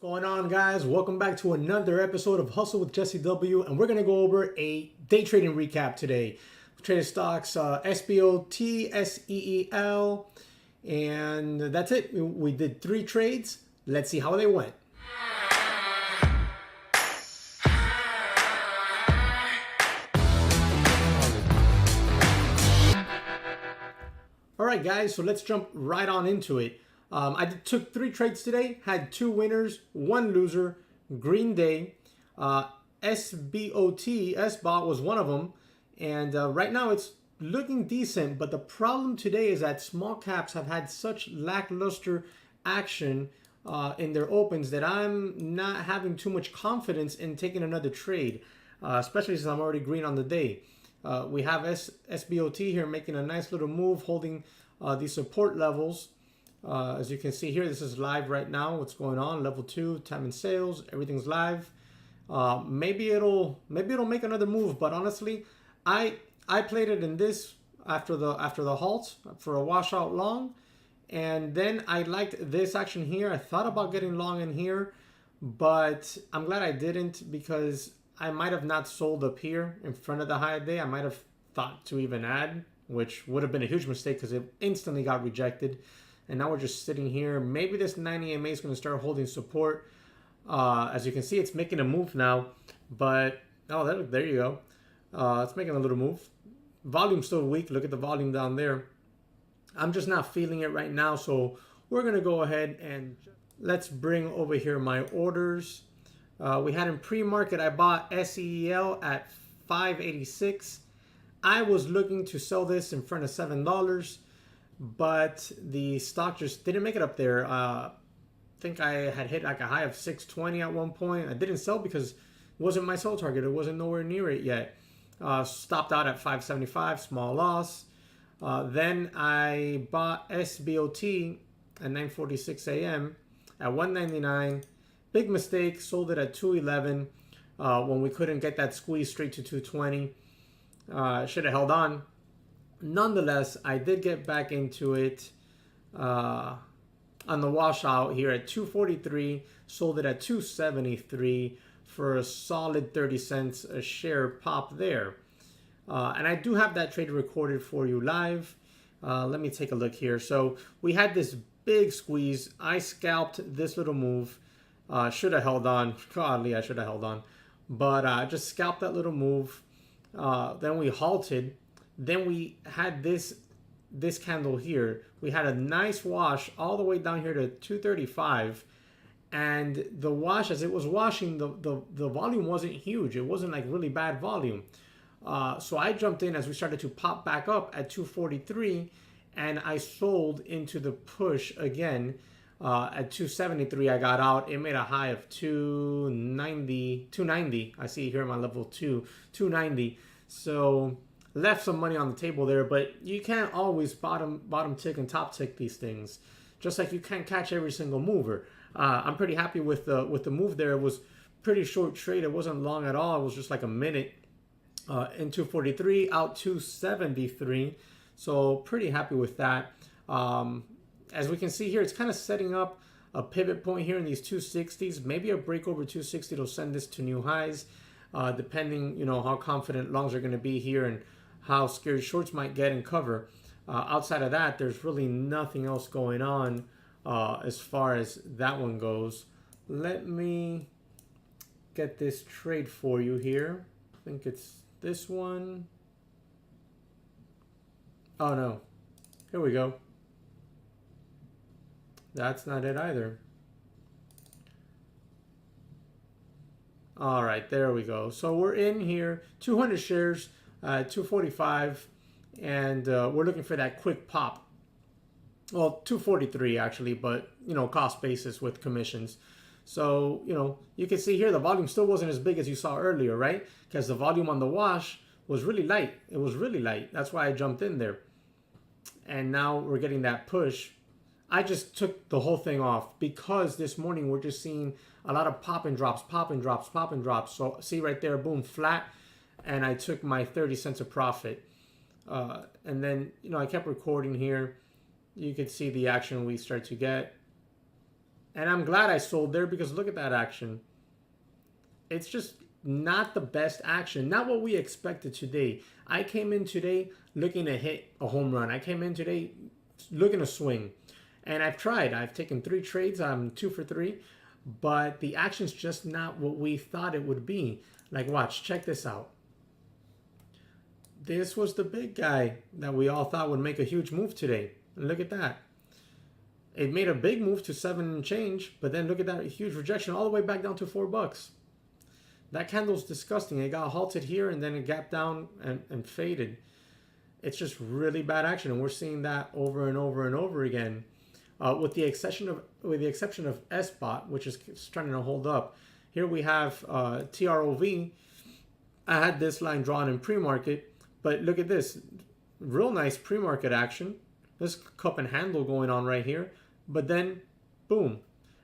Going on, guys? Welcome back to another episode of Hustle with JesseW, and we're going to go over a day trading recap today. We traded stocks SBOT SEEL, and that's it. We did 3 trades. Let's see how they went. All right, guys, so let's jump right on into it. I took 3 trades today, had 2 winners, 1 loser, green day. SBOT was one of them. And right now it's looking decent, but the problem today is that small caps have had such lackluster action in their opens that I'm not having too much confidence in taking another trade, especially since I'm already green on the day. We have SBOT here making a nice little move, holding these support levels. As you can see here, this is live right now. What's going on? Level 2, time and sales, everything's live. Maybe it'll make another move, but honestly, I played it in this after the halt for a washout long, and then I liked this action here. I thought about getting long in here, but I'm glad I didn't, because I might have not sold up here in front of the high day. I might have thought to even add, which would have been a huge mistake because it instantly got rejected. And now we're just sitting here. Maybe this 90 EMA is going to start holding support. As you can see, it's making a move now. But, oh, there you go. It's making a little move. Volume's still weak. Look at the volume down there. I'm just not feeling it right now. So we're going to go ahead and let's bring over here my orders. We had in pre-market, I bought SEEL at $5.86. I was looking to sell this in front of $7. But the stock just didn't make it up there. I think I had hit like a high of 620 at one point. I didn't sell because it wasn't my sell target. It wasn't nowhere near it yet. Stopped out at 575, small loss. Then I bought SBOT at 9:46 a.m. at 199. Big mistake. Sold it at 211 when we couldn't get that squeeze straight to 220. Should have held on. Nonetheless, I did get back into it on the washout here at 243, sold it at 273 for a solid 30 cents a share pop there. And I do have that trade recorded for you live. Let me take a look here. So we had this big squeeze. I scalped this little move. Should have held on. Godly, I should have held on. But I just scalped that little move. Then we halted. Then we had this candle here. We had a nice wash all the way down here to 235, and the wash, as it was washing, the volume wasn't huge. It wasn't like really bad volume. So I jumped in as we started to pop back up at 243, and I sold into the push again at 273. I got out. It made a high of 290. I see here in my level 2, 290. So left some money on the table there, but you can't always bottom tick and top tick these things, just like you can't catch every single mover. I'm pretty happy with the move there. It was pretty short trade. It wasn't long at all. It was just like a minute. In 243, out 273. So pretty happy with that. As we can see here, it's kind of setting up a pivot point here in these 260s. Maybe a break over 260 will send this to new highs, depending, how confident longs are going to be here and how scared shorts might get and cover. Outside of that, there's really nothing else going on as far as that one goes. Let me get this trade for you here. I think it's this one. Oh no, here we go. That's not it either. All right, there we go. So we're in here, 200 shares, 245, and we're looking for that quick pop. Well, 243 actually, but cost basis with commissions. So you can see here the volume still wasn't as big as you saw earlier, right? Because the volume on the wash was really light. It was really light. That's why I jumped in there. And now we're getting that push. I just took the whole thing off because this morning we're just seeing a lot of pop and drops, pop and drops, pop and drops. So see right there, boom, flat. And I took my 30 cents of profit. And then, I kept recording here. You could see the action we start to get. And I'm glad I sold there because look at that action. It's just not the best action. Not what we expected today. I came in today looking to hit a home run. I came in today looking to swing. And I've tried. I've taken 3 trades. I'm 2 for 3. But the action's just not what we thought it would be. Like, watch. Check this out. This was the big guy that we all thought would make a huge move today. And look at that. It made a big move to 7 and change. But then look at that huge rejection all the way back down to $4. That candle's disgusting. It got halted here and then it gapped down and faded. It's just really bad action. And we're seeing that over and over and over again. With the exception of SBOT, which is starting to hold up. Here we have TROV. I had this line drawn in pre-market, but look at this. Real nice pre-market action. This cup and handle going on right here. But then, boom.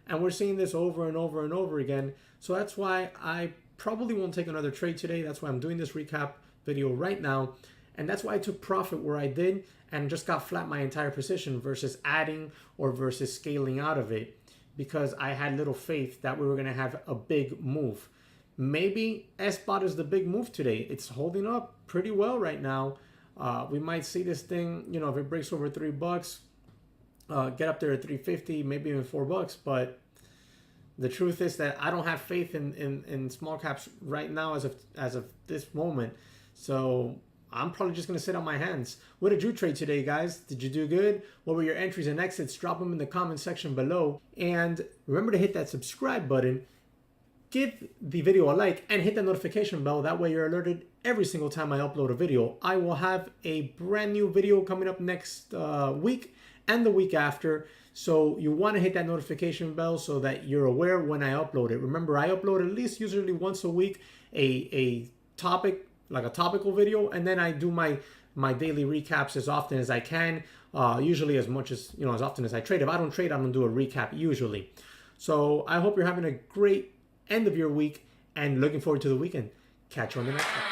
And we're seeing this over and over and over again. So that's why I probably won't take another trade today. That's why I'm doing this recap video right now. And that's why I took profit where I did and just got flat my entire position versus adding or versus scaling out of it, because I had little faith that we were going to have a big move. Maybe SBOT is the big move today. It's holding up pretty well right now. We might see this thing, you know, if it breaks over $3, get up there at 350, maybe even $4. But the truth is that I don't have faith in small caps right now as of this moment. So I'm probably just going to sit on my hands. What did you trade today, guys? Did you do good? What were your entries and exits? Drop them in the comment section below. And remember to hit that subscribe button. Give the video a like and hit the notification bell. That way you're alerted every single time I upload a video. I will have a brand new video coming up next week and the week after. So you want to hit that notification bell so that you're aware when I upload it. Remember, I upload at least usually once a week a topic, like a topical video, and then I do my daily recaps as often as I can, usually as much as, you know, as often as I trade. If I don't trade, I don't do a recap usually. So I hope you're having a great end of your week and looking forward to the weekend. Catch you on the next one.